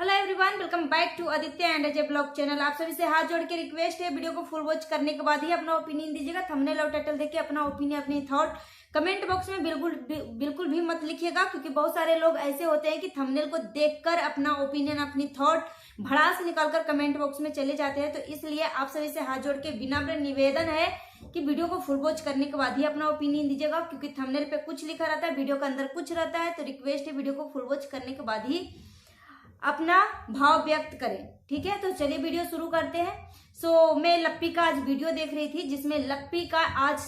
Hello everyone, welcome back to Aditya and Ajay blog channel. आप सभी से हाथ जोड़ के रिक्वेस्ट है, वीडियो को फुल वॉच करने के बाद ही अपना ओपिनियन दीजिएगा। थंबनेल और टाइटल देख के अपना ओपिनियन, अपनी थॉट कमेंट बॉक्स में बिल्कुल भी मत लिखिएगा, क्योंकि बहुत सारे लोग ऐसे होते हैं कि थंबनेल को देखकर अपना ओपिनियन, अपनी थॉट भड़ास निकालकर कमेंट बॉक्स में चले जाते हैं। तो इसलिए आप सभी से हाथ जोड़ के विनम्र निवेदन है कि वीडियो को फुल वॉच करने के बाद ही अपना ओपिनियन दीजिएगा, क्योंकि थंबनेल पे कुछ लिखा रहता है, वीडियो के अंदर कुछ रहता है। तो रिक्वेस्ट है, वीडियो को फुल वॉच करने के बाद ही अपना भाव व्यक्त करें। ठीक है, तो चलिए वीडियो शुरू करते हैं। मैं लप्पी का आज वीडियो देख रही थी, जिसमें लप्पी का आज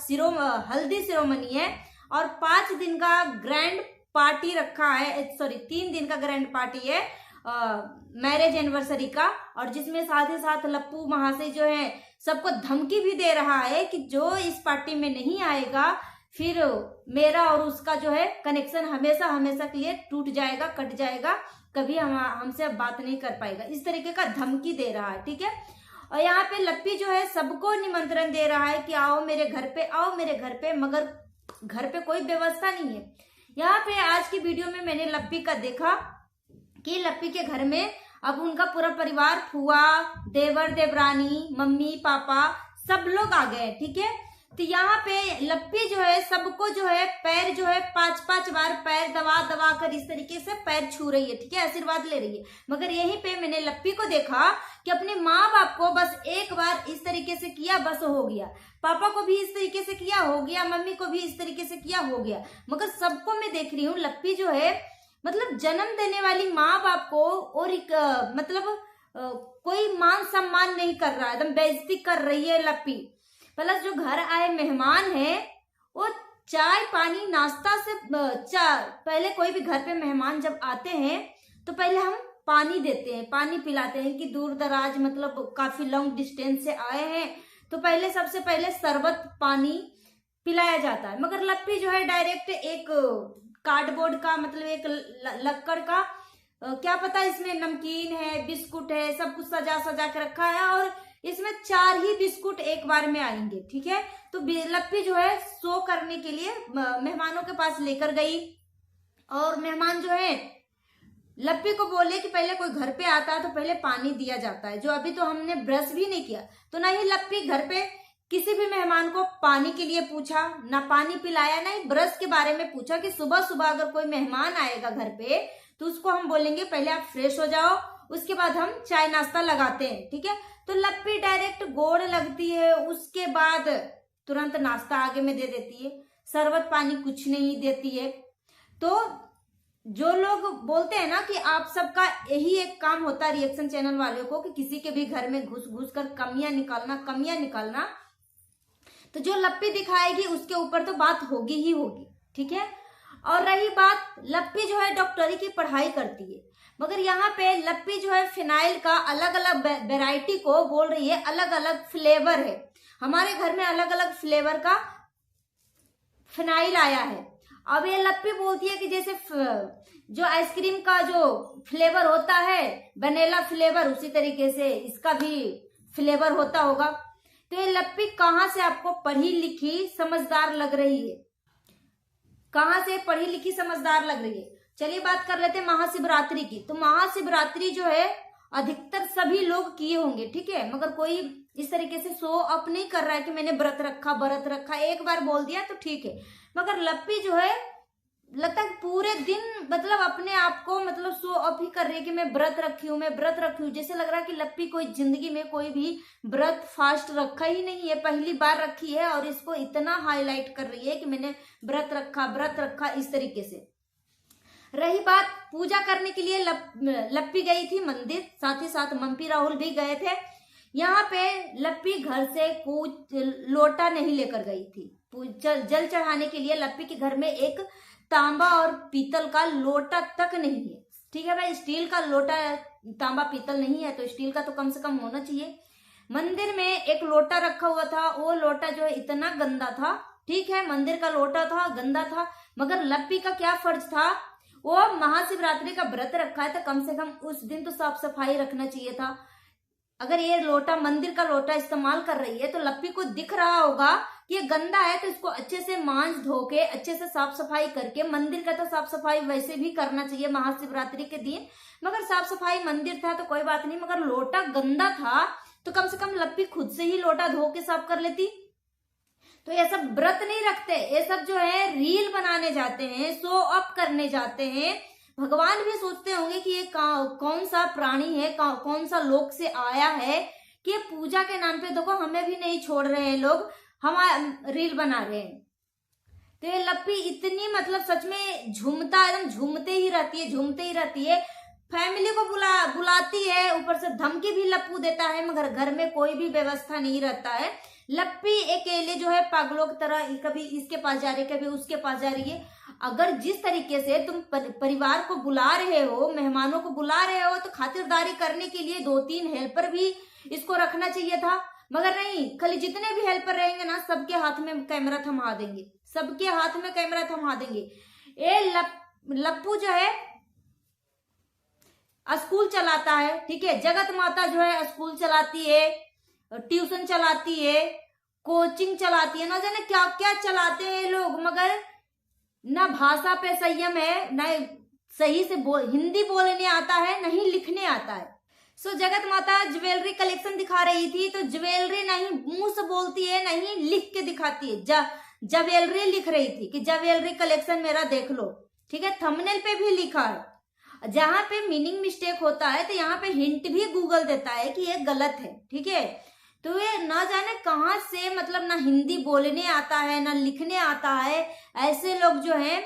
हल्दी सेरेमनी है और 5 दिन का ग्रैंड पार्टी रखा है। सॉरी, 3 दिन का ग्रैंड पार्टी है मैरिज एनिवर्सरी का, और जिसमें साथ ही साथ लप्पू महाशय जो है सबको धमकी भी दे रहा है कि जो इस पार्टी में नहीं आएगा फिर मेरा और उसका जो है कनेक्शन हमेशा हमेशा के लिए टूट जाएगा, कट जाएगा, कभी हमसे अब बात नहीं कर पाएगा। इस तरीके का धमकी दे रहा है। ठीक है, और यहाँ पे लप्पी जो है सबको निमंत्रण दे रहा है कि आओ मेरे घर पे, आओ मेरे घर पे, मगर घर पे कोई व्यवस्था नहीं है। यहाँ पे आज की वीडियो में मैंने लप्पी का देखा कि लप्पी के घर में अब उनका पूरा परिवार, फुआ, देवर, देवरानी, मम्मी, पापा, सब लोग आ गए। ठीक है, तो यहाँ पे लप्पी जो है सबको जो है पैर जो है 5-5 बार पैर दबा दबा कर इस तरीके से पैर छू रही है। ठीक है, आशीर्वाद ले रही है। मगर यहीं पे मैंने लप्पी को देखा कि अपने माँ बाप को बस एक बार इस तरीके से किया, बस हो गया। पापा को भी इस तरीके से किया, हो गया। मम्मी को भी इस तरीके से किया, हो गया। मगर सबको मैं देख रही हूँ लप्पी जो है मतलब जन्म देने वाली माँ बाप को और कोई मान सम्मान नहीं कर रहा है, एकदम बेइज्जती कर रही है लप्पी। प्लस जो घर आए मेहमान हैं वो चाय पानी नाश्ता से पहले, कोई भी घर पे मेहमान जब आते हैं तो पहले हम पानी देते हैं, पानी पिलाते हैं कि दूर दराज मतलब काफी लॉन्ग डिस्टेंस से आए हैं, तो पहले सबसे पहले शरबत पानी पिलाया जाता है। मगर लप्पी जो है डायरेक्ट एक कार्डबोर्ड का मतलब एक लक्कड़ का क्या पता इसमें नमकीन है, बिस्कुट है, सब कुछ सजा सजा के रखा है और इसमें 4 ही बिस्कुट एक बार में आएंगे। ठीक है, तो लप्पी जो है शो करने के लिए मेहमानों के पास लेकर गई, और मेहमान जो है लप्पी को बोले कि पहले कोई घर पे आता है तो पहले पानी दिया जाता है, जो अभी तो हमने ब्रश भी नहीं किया। तो ना ही लप्पी घर पे किसी भी मेहमान को पानी के लिए पूछा, ना पानी पिलाया, ना ही ब्रश के बारे में पूछा कि सुबह सुबह अगर कोई मेहमान आएगा घर पे तो उसको हम बोलेंगे पहले आप फ्रेश हो जाओ, उसके बाद हम चाय नाश्ता लगाते हैं। ठीक है, तो लप्पी डायरेक्ट गोड़ लगती है, उसके बाद तुरंत नाश्ता आगे में दे देती है, शरबत पानी कुछ नहीं देती है। तो जो लोग बोलते हैं ना कि आप सबका यही एक काम होता है रिएक्शन चैनल वालों को कि किसी के भी घर में घुस घुस कर कमियां निकालना, तो जो लप्पी दिखाएगी उसके ऊपर तो बात होगी ही होगी। ठीक है, और रही बात, लप्पी जो है डॉक्टरी की पढ़ाई करती है, मगर यहाँ पे लप्पी जो है फिनाइल का अलग अलग वेराइटी को बोल रही है, अलग अलग फ्लेवर है। हमारे घर में अलग अलग फ्लेवर का फिनाइल आया है। अब ये लप्पी बोलती है कि जैसे जो आइसक्रीम का जो फ्लेवर होता है वनीला फ्लेवर, उसी तरीके से इसका भी फ्लेवर होता होगा। तो ये लप्पी कहाँ से आपको पढ़ी लिखी समझदार लग रही है, कहाँ से पढ़ी लिखी समझदार लग रही है? चलिए बात कर लेते हैं महाशिवरात्रि की। तो महाशिवरात्रि जो है अधिकतर सभी लोग किए होंगे। ठीक है, मगर कोई इस तरीके से शो अप नहीं कर रहा है कि मैंने व्रत रखा, एक बार बोल दिया तो ठीक है। मगर लप्पी जो है लगता है पूरे दिन मतलब अपने आप को मतलब शो अप ही कर रही है कि मैं व्रत रखी हूँ, जैसे लग रहा है कि लप्पी कोई जिंदगी में कोई भी व्रत फास्ट रखा ही नहीं है, पहली बार रखी है और इसको इतना हाईलाइट कर रही है कि मैंने व्रत रखा इस तरीके से। रही बात पूजा करने के लिए लप्पी गई थी मंदिर, साथ ही साथ मम्पी राहुल भी गए थे। यहाँ पे लप्पी घर से कुछ लोटा नहीं लेकर गई थी, जल चढ़ाने के लिए लप्पी के घर में एक तांबा और पीतल का लोटा तक नहीं है। ठीक है भाई, स्टील का लोटा, तांबा पीतल नहीं है तो स्टील का तो कम से कम होना चाहिए। मंदिर में एक लोटा रखा हुआ था, वो लोटा जो है इतना गंदा था। ठीक है, मंदिर का लोटा था, गंदा था, मगर लप्पी का क्या फर्ज था, वो महाशिवरात्रि का व्रत रखा है तो कम से कम उस दिन तो साफ सफाई रखना चाहिए था। अगर ये लोटा मंदिर का लोटा इस्तेमाल कर रही है तो लप्पी को दिख रहा होगा कि ये गंदा है, तो इसको अच्छे से मांज धो के अच्छे से साफ सफाई करके, मंदिर का तो साफ सफाई वैसे भी करना चाहिए महाशिवरात्रि के दिन, मगर साफ सफाई मंदिर था तो कोई बात नहीं, मगर लोटा गंदा था तो कम से कम लप्पी खुद से ही लोटा धो के साफ कर लेती। तो ये सब व्रत नहीं रखते, ये सब जो है रील बनाने जाते हैं, शो अप करने जाते हैं। भगवान भी सोचते होंगे कि ये कौन सा प्राणी है, कौन सा लोक से आया है कि ये पूजा के नाम पे देखो हमें भी नहीं छोड़ रहे हैं लोग, हम रील बना रहे हैं। तो ये लप्पी इतनी मतलब सच में झूमता, एकदम झूमते ही रहती है, फैमिली को बुलाती है, ऊपर से धमकी भी लप्पू देता है, मगर घर में कोई भी व्यवस्था नहीं रहता है। लप्पी अकेले जो है पागलों की तरह कभी इसके पास जा रही है, कभी उसके पास जा रही है। अगर जिस तरीके से तुम परिवार को बुला रहे हो, मेहमानों को बुला रहे हो, तो खातिरदारी करने के लिए 2-3 हेल्पर भी इसको रखना चाहिए था, मगर नहीं, खाली जितने भी हेल्पर रहेंगे ना सबके हाथ में कैमरा थमा देंगे, सबके हाथ में कैमरा थमा देंगे। ये लप्पू जो है स्कूल चलाता है, ठीक है, जगत माता जो है स्कूल चलाती है, ट्यूशन चलाती है, कोचिंग चलाती है, ना जाने क्या क्या चलाते हैं लोग, मगर ना भाषा पे संयम है, ना सही से हिंदी बोलने आता है, नहीं लिखने आता है। सो जगत माता ज्वेलरी कलेक्शन दिखा रही थी, तो ज्वेलरी नहीं मुंह से बोलती है, नहीं लिख के दिखाती है। ज्वेलरी लिख रही थी कि ज्वेलरी कलेक्शन मेरा देख लो, ठीक है, थंबनेल पे भी लिखा है। जहां पे मीनिंग मिस्टेक होता है तो यहाँ पे हिंट भी गूगल देता है कि ये गलत है, ठीक है। तो ये ना जाने कहाँ से मतलब ना हिंदी बोलने आता है ना लिखने आता है। ऐसे लोग जो हैं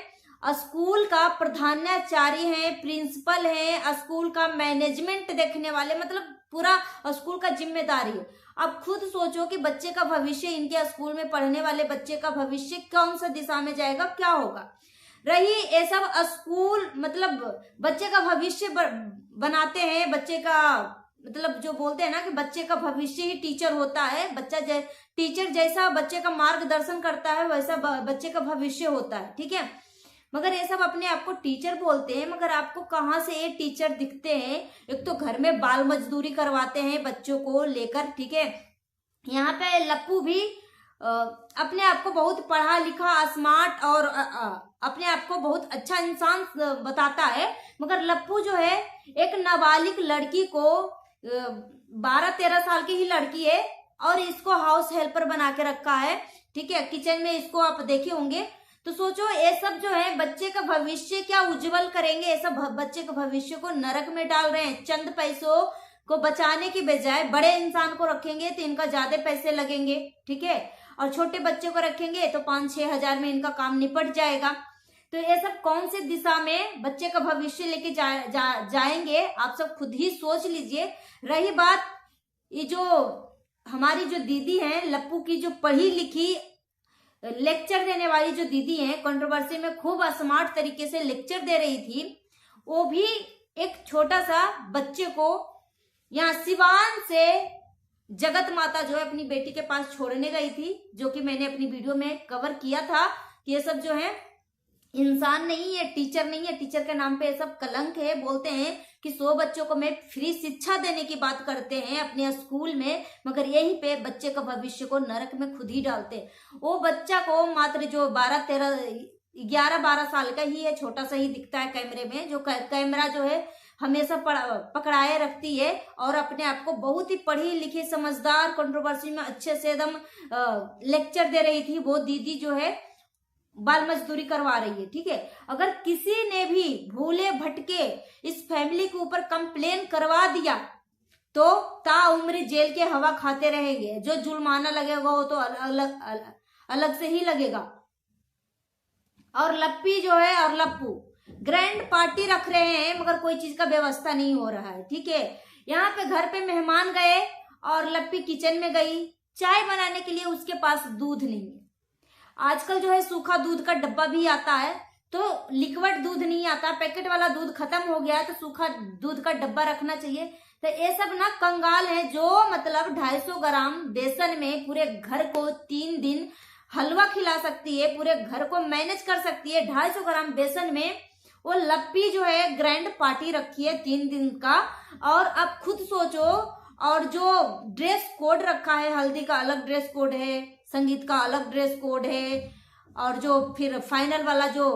स्कूल का प्रधानाचार्य है, प्रिंसिपल है, स्कूल का मैनेजमेंट देखने वाले, मतलब पूरा स्कूल का जिम्मेदारी है। अब खुद सोचो कि बच्चे का भविष्य, इनके स्कूल में पढ़ने वाले बच्चे का भविष्य कौन सा दिशा में जाएगा, क्या होगा। रही ये सब स्कूल मतलब बच्चे का भविष्य बनाते हैं, बच्चे का मतलब जो बोलते हैं ना कि बच्चे का भविष्य ही टीचर होता है, बच्चा टीचर जैसा बच्चे का मार्गदर्शन करता है वैसा बच्चे का भविष्य होता है, ठीक है। मगर ये सब अपने आप को टीचर बोलते हैं, मगर आपको कहाँ से ये टीचर दिखते हैं। एक तो घर में बाल मजदूरी करवाते हैं बच्चों को लेकर, ठीक है। यहाँ पे लप्पू भी अपने आप को बहुत पढ़ा लिखा स्मार्ट और अपने आप को बहुत अच्छा इंसान बताता है, मगर लप्पू जो है एक नाबालिग लड़की को 12-13 साल की ही लड़की है और इसको हाउस हेल्पर बना के रखा है, ठीक है। किचन में इसको आप देखे होंगे। तो सोचो ये सब जो है बच्चे का भविष्य क्या उज्जवल करेंगे, ये सब बच्चे के भविष्य को नरक में डाल रहे हैं। चंद पैसों को बचाने की बजाय बड़े इंसान को रखेंगे तो इनका ज्यादा पैसे लगेंगे, ठीक है, और छोटे बच्चे को रखेंगे तो 5-6 हजार में इनका काम निपट जाएगा। तो ये सब कौन से दिशा में बच्चे का भविष्य लेके जाएंगे, आप सब खुद ही सोच लीजिए। रही बात ये जो हमारी जो दीदी हैं लप्पू की, जो पढ़ी लिखी लेक्चर देने वाली जो दीदी हैं, कंट्रोवर्सी में खूब स्मार्ट तरीके से लेक्चर दे रही थी, वो भी एक छोटा सा बच्चे को यहाँ सिवान से जगत माता जो है अपनी बेटी के पास छोड़ने गई थी, जो कि मैंने अपनी वीडियो में कवर किया था कि ये सब जो है इंसान नहीं है, टीचर नहीं है, टीचर के नाम पे ये सब कलंक है। बोलते हैं कि 100 बच्चों को मैं फ्री शिक्षा देने की बात करते हैं अपने स्कूल में, मगर यहीं पे बच्चे का भविष्य को नरक में खुद ही डालते हैं। वो बच्चा को मात्र जो 11-12 साल का ही है, छोटा सा ही दिखता है कैमरे में, जो कैमरा जो है हमेशा पकड़ाए रखती है और अपने आप को बहुत ही पढ़ी लिखी समझदार कंट्रोवर्सी में अच्छे से एकदम लेक्चर दे रही थी। वो दीदी जो है बाल मजदूरी करवा रही है, ठीक है। अगर किसी ने भी भूले भटके इस फैमिली के ऊपर कंप्लेन करवा दिया तो ताउम्र जेल के हवा खाते रहेंगे। जो जुर्माना लगेगा वो तो अलग से ही लगेगा। और लप्पी जो है और लप्पू ग्रैंड पार्टी रख रहे हैं, मगर कोई चीज का व्यवस्था नहीं हो रहा है, ठीक है। यहाँ पे घर पे मेहमान गए और लप्पी किचन में गई चाय बनाने के लिए, उसके पास दूध नहीं है। आजकल जो है सूखा दूध का डब्बा भी आता है, तो लिक्विड दूध नहीं आता, पैकेट वाला दूध खत्म हो गया तो सूखा दूध का डब्बा रखना चाहिए। तो ये सब ना कंगाल है जो मतलब 250 ग्राम बेसन में पूरे घर को 3 दिन हलवा खिला सकती है, पूरे घर को मैनेज कर सकती है। 250 ग्राम बेसन में वो लप्पी जो है ग्रैंड पार्टी रखी है 3 दिन का। और अब खुद सोचो और जो ड्रेस कोड रखा है, हल्दी का अलग ड्रेस कोड है, संगीत का अलग ड्रेस कोड है, और जो फिर फाइनल वाला जो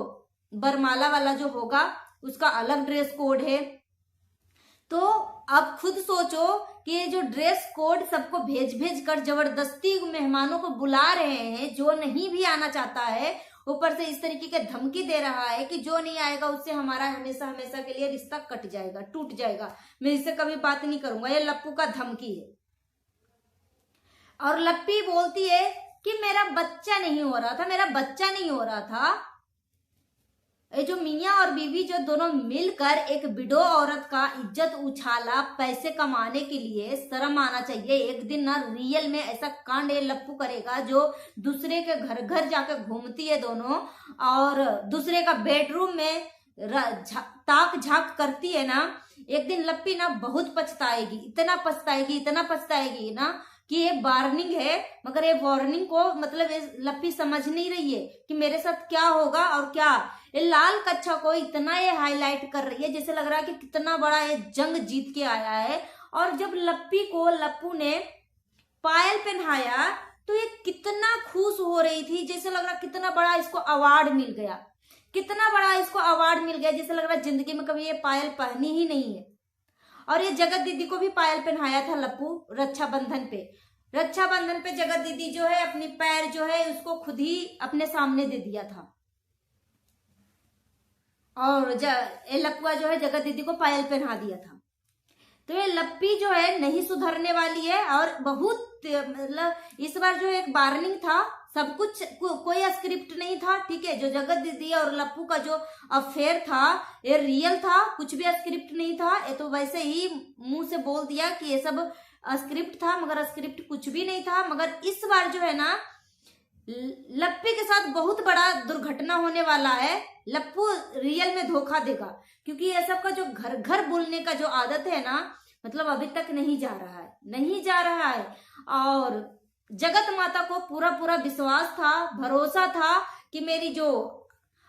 बरमाला वाला जो होगा उसका अलग ड्रेस कोड है। तो अब खुद सोचो कि ये जो ड्रेस कोड सबको भेज भेज कर जबरदस्ती मेहमानों को बुला रहे हैं, जो नहीं भी आना चाहता है, ऊपर से इस तरीके की धमकी दे रहा है कि जो नहीं आएगा उससे हमारा हमेशा हमेशा के लिए रिश्ता कट जाएगा, टूट जाएगा, मैं इससे कभी बात नहीं करूंगा। ये लप्पू का धमकी है। और लप्पी बोलती है कि मेरा बच्चा नहीं हो रहा था, मेरा बच्चा नहीं हो रहा था। ये जो मियाँ और बीवी जो दोनों मिलकर एक विडो औरत का इज्जत उछाला पैसे कमाने के लिए, शर्म आना चाहिए। एक दिन ना रियल में ऐसा कांड ये लप्पू करेगा, जो दूसरे के घर घर जाकर घूमती है दोनों, और दूसरे का बेडरूम में ताक झाक करती है ना, एक दिन लप्पी ना बहुत पछताएगी, इतना पछताएगी ना कि ये वार्निंग है, मगर ये वार्निंग को मतलब ये लप्पी समझ नहीं रही है कि मेरे साथ क्या होगा। और क्या ये लाल कच्छा को इतना ये हाईलाइट कर रही है, जैसे लग रहा है कि कितना बड़ा ये जंग जीत के आया है। और जब लप्पी को लप्पू ने पायल पहनाया तो ये कितना खुश हो रही थी, जैसे लग रहा कितना बड़ा इसको अवार्ड मिल गया, कितना बड़ा इसको अवार्ड मिल गया, जैसे लग रहा जिंदगी में कभी ये पायल पहनी ही नहीं है। और ये जगत दीदी को भी पायल पहनाया था लप्पू रक्षाबंधन पे जगत दीदी जो है अपनी पैर जो है उसको खुद ही अपने सामने दे दिया था, और लप्पुआ जो है जगत दीदी को पायल पहना दिया था। तो ये लप्पी जो है नहीं सुधरने वाली है, और बहुत मतलब इस बार जो एक वार्निंग था, सब कुछ कोई स्क्रिप्ट नहीं था, ठीक है। जो जगत दीदी और लप्पू का जो अफेयर था ये रियल था, कुछ भी स्क्रिप्ट नहीं था। ये तो वैसे ही मुंह से बोल दिया कि ये सब स्क्रिप्ट था, मगर स्क्रिप्ट कुछ भी नहीं था। मगर इस बार जो है ना लप्पी के साथ बहुत बड़ा दुर्घटना होने वाला है। लप्पू रियल में धोखा देगा, क्योंकि ये सब का जो घर घर बोलने का जो आदत है ना, मतलब अभी तक नहीं जा रहा है। और जगत माता को पूरा पूरा विश्वास था, भरोसा था कि मेरी जो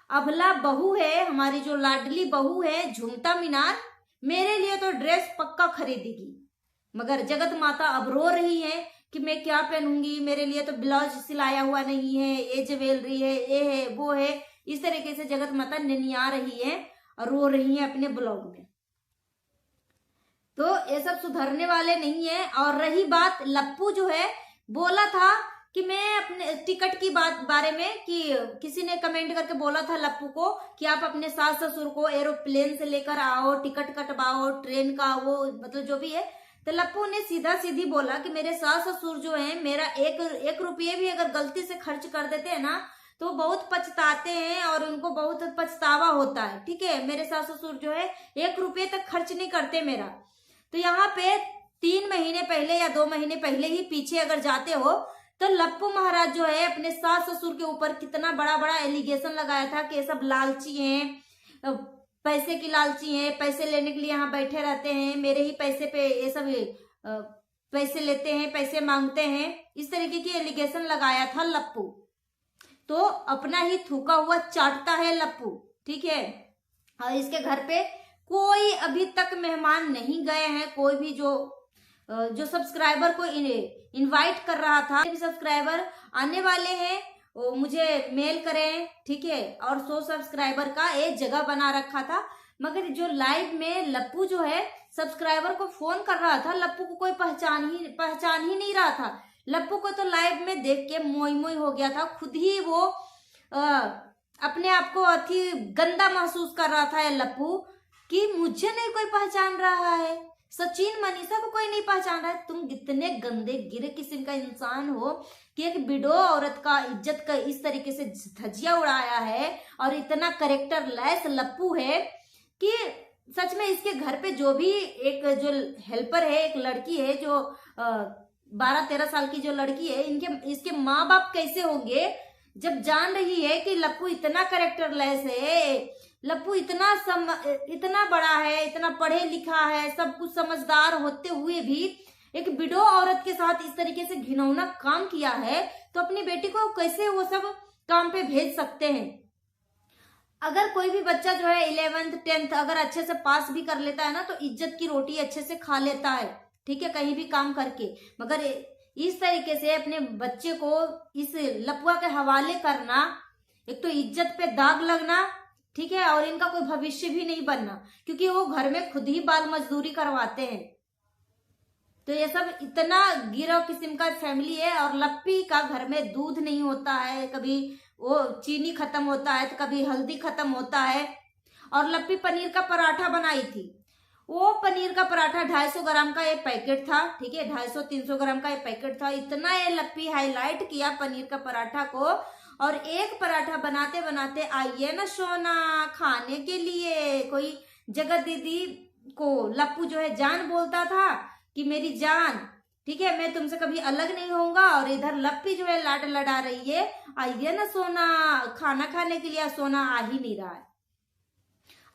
अबला बहू है, हमारी जो लाडली बहू है झुमता मीनार, मेरे लिए तो ड्रेस पक्का खरीदेगी। मगर जगत माता अब रो रही है कि मैं क्या पहनूंगी, मेरे लिए तो ब्लाउज सिलाया हुआ नहीं है, ये ज्वेलरी है, ये है वो है, इस तरीके से जगत माता निनिया रही है और रो रही है अपने ब्लॉग में। तो ये सब सुधरने वाले नहीं है। और रही बात लप्पू जो है बोला था कि मैं अपने टिकट की बारे में, कि किसी ने कमेंट करके बोला था लप्पू को कि आप अपने सास ससुर को एरोप्लेन से लेकर आओ, टिकट कटवाओ, ट्रेन का वो मतलब जो भी है। तो लप्पू ने सीधा सीधी बोला कि मेरे सास ससुर जो है मेरा एक रुपये भी अगर गलती से खर्च कर देते हैं ना तो बहुत पछताते हैं और उनको बहुत पछतावा होता है, ठीक है। मेरे सास ससुर जो है 1 रुपये तक खर्च नहीं करते मेरा। तो यहाँ पे 3 महीने पहले या 2 महीने पहले ही पीछे अगर जाते हो तो लप्पू महाराज जो है अपने सास ससुर के ऊपर कितना बड़ा बड़ा एलिगेशन लगाया था कि ये सब लालची हैं, पैसे की लालची हैं, पैसे लेने के लिए यहाँ बैठे रहते हैं, मेरे ही पैसे पे ये सब पैसे लेते हैं, पैसे मांगते हैं, इस तरीके की एलिगेशन लगाया था लप्पू। तो अपना ही थूका हुआ चाटता है लप्पू, ठीक है। और इसके घर पे कोई अभी तक मेहमान नहीं गए हैं, कोई भी जो सब्सक्राइबर को इनवाइट कर रहा था, सब्सक्राइबर आने वाले हैं वो मुझे मेल करें, ठीक है। और 100 सब्सक्राइबर का एक जगह बना रखा था, मगर जो लाइव में लप्पू जो है सब्सक्राइबर को फोन कर रहा था, लप्पू को कोई पहचान ही नहीं रहा था। लप्पू को तो लाइव में देख के मोई मोई हो गया था, खुद ही वो अपने आप को अति गंदा महसूस कर रहा था लप्पू कि मुझे नहीं कोई पहचान रहा है, सचिन मनीषा को कोई नहीं पहचान रहा है। तुम कितने गंदे गिरे किस्म का इंसान हो कि एक विडो औरत का इज्जत का इस तरीके से धजिया उड़ाया है। और इतना करेक्टर लेस लप्पू है कि सच में इसके घर पे जो भी एक जो हेल्पर है, एक लड़की है जो 12-13 साल की जो लड़की है, इसके माँ बाप कैसे होंगे जब जान रही है कि लप्पू इतना करेक्टर लेस है, लप्पू इतना बड़ा है, इतना पढ़े लिखा है, सब कुछ समझदार होते हुए भी एक विडो औरत के साथ इस तरीके से घिनौना काम किया है। तो अपनी बेटी को कैसे वो सब काम पे भेज सकते हैं। अगर कोई भी बच्चा जो है 11th 10th अगर अच्छे से पास भी कर लेता है ना तो इज्जत की रोटी अच्छे से खा लेता है, ठीक है, कहीं भी काम करके। मगर इस तरीके से अपने बच्चे को इस लपुआ के हवाले करना, एक तो इज्जत पे दाग लगना, ठीक है, और इनका कोई भविष्य भी नहीं बनना, क्योंकि वो घर में खुद ही बाल मजदूरी करवाते हैं। तो ये सब इतना गिरव किस्म का फैमिली है। और लप्पी का घर में दूध नहीं होता है, कभी वो चीनी खत्म होता है तो कभी हल्दी खत्म होता है। और लप्पी पनीर का पराठा बनाई थी, वो पनीर का पराठा 250 ग्राम का एक पैकेट था, ठीक है, 250-300 ग्राम का एक पैकेट था। इतना ये लप्पी हाईलाइट किया पनीर का पराठा को, और एक पराठा बनाते बनाते आइए ना सोना खाने के लिए। कोई जगत दीदी को लप्पू जो है जान बोलता था कि मेरी जान, ठीक है, मैं तुमसे कभी अलग नहीं होऊंगा। और इधर लप्पी जो है लाड लड़ा रही है, आइए ना सोना खाना खाने के लिए। सोना आ ही नहीं रहा है।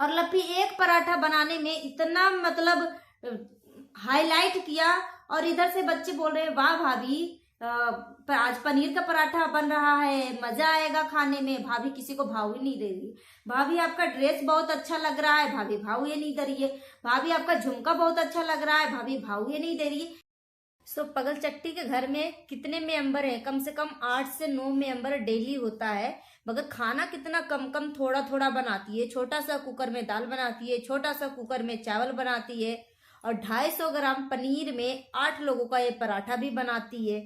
और लप्पी एक पराठा बनाने में इतना मतलब हाईलाइट किया, और इधर से बच्चे बोल रहे हैं वाह भाभी आज पनीर का पराठा बन रहा है, मजा आएगा खाने में। भाभी किसी को भाव ही नहीं दे रही। भाभी आपका ड्रेस बहुत अच्छा लग रहा है, भाभी भाव ये नहीं दे रही है। भाभी आपका झुमका बहुत अच्छा लग रहा है, भाभी भाव ये नहीं दे रही है। सो पगल चट्टी के घर में कितने मेंबर हैं? कम से कम 8 से 9 मेंबर डेली होता है। मगर खाना कितना कम कम थोड़ा थोड़ा बनाती है। छोटा सा कुकर में दाल बनाती है, छोटा सा कुकर में चावल बनाती है, और 250 ग्राम पनीर में 8 लोगों का ये पराठा भी बनाती है।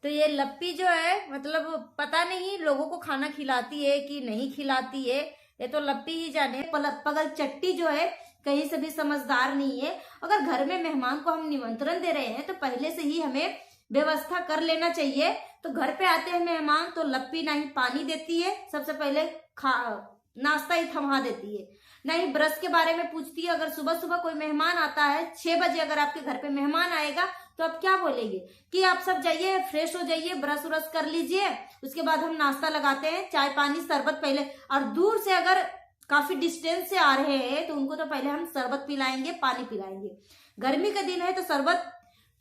तो ये लप्पी जो है मतलब पता नहीं लोगों को खाना खिलाती है कि नहीं खिलाती है, ये तो लप्पी ही जाने। पगल चट्टी जो है कहीं से भी समझदार नहीं है। अगर घर में मेहमान को हम निमंत्रण दे रहे हैं तो पहले से ही हमें व्यवस्था कर लेना चाहिए। तो घर पे आते हैं मेहमान तो लप्पी ना ही पानी देती है, सबसे पहले नाश्ता ही थमा देती है, ना ही ब्रश के बारे में पूछती है। अगर सुबह सुबह कोई मेहमान आता है 6 बजे, अगर आपके घर पे मेहमान आएगा तो आप क्या बोलेंगे कि आप सब जाइए फ्रेश हो जाइए, ब्रश व्रश कर लीजिए, उसके बाद हम नाश्ता लगाते हैं, चाय पानी शरबत पहले। और दूर से अगर काफी डिस्टेंस से आ रहे हैं तो उनको तो पहले हम शरबत पिलाएंगे, पानी पिलाएंगे। गर्मी का दिन है तो शरबत,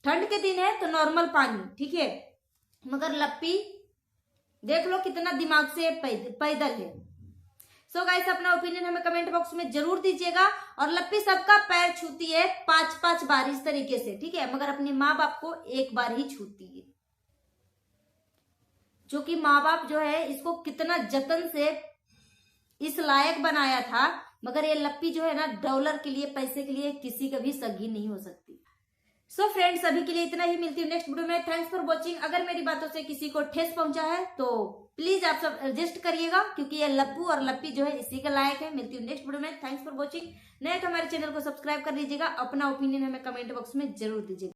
ठंड के दिन है तो नॉर्मल पानी, ठीक है। मगर लप्पी देख लो कितना दिमाग से पैदल है। सो गाइस अपना ओपिनियन हमें कमेंट बॉक्स में जरूर दीजिएगा। और लप्पी सबका पैर छूती है 5-5 बार इस तरीके से, ठीक है, मगर अपने माँ बाप को एक बार ही छूती है। जो कि माँ बाप जो है इसको कितना जतन से इस लायक बनाया था। मगर ये लप्पी जो है ना डॉलर के लिए, पैसे के लिए किसी का भी सगी नहीं हो सकती। सो फ्रेंड्स अभी के लिए इतना ही, मिलती हूँ नेक्स्ट वीडियो में। Thanks for watching. अगर मेरी बातों से किसी को ठेस पहुंचा है तो प्लीज आप सब एडजस्ट करिएगा, क्योंकि ये लप्पू और लप्पी जो है इसी के लायक है। मिलती हूँ नेक्स्ट वीडियो में। Thanks for watching. नए तो हमारे चैनल को सब्सक्राइब कर लीजिएगा। अपना ओपिनियन हमें कमेंट बॉक्स में जरूर दीजिएगा।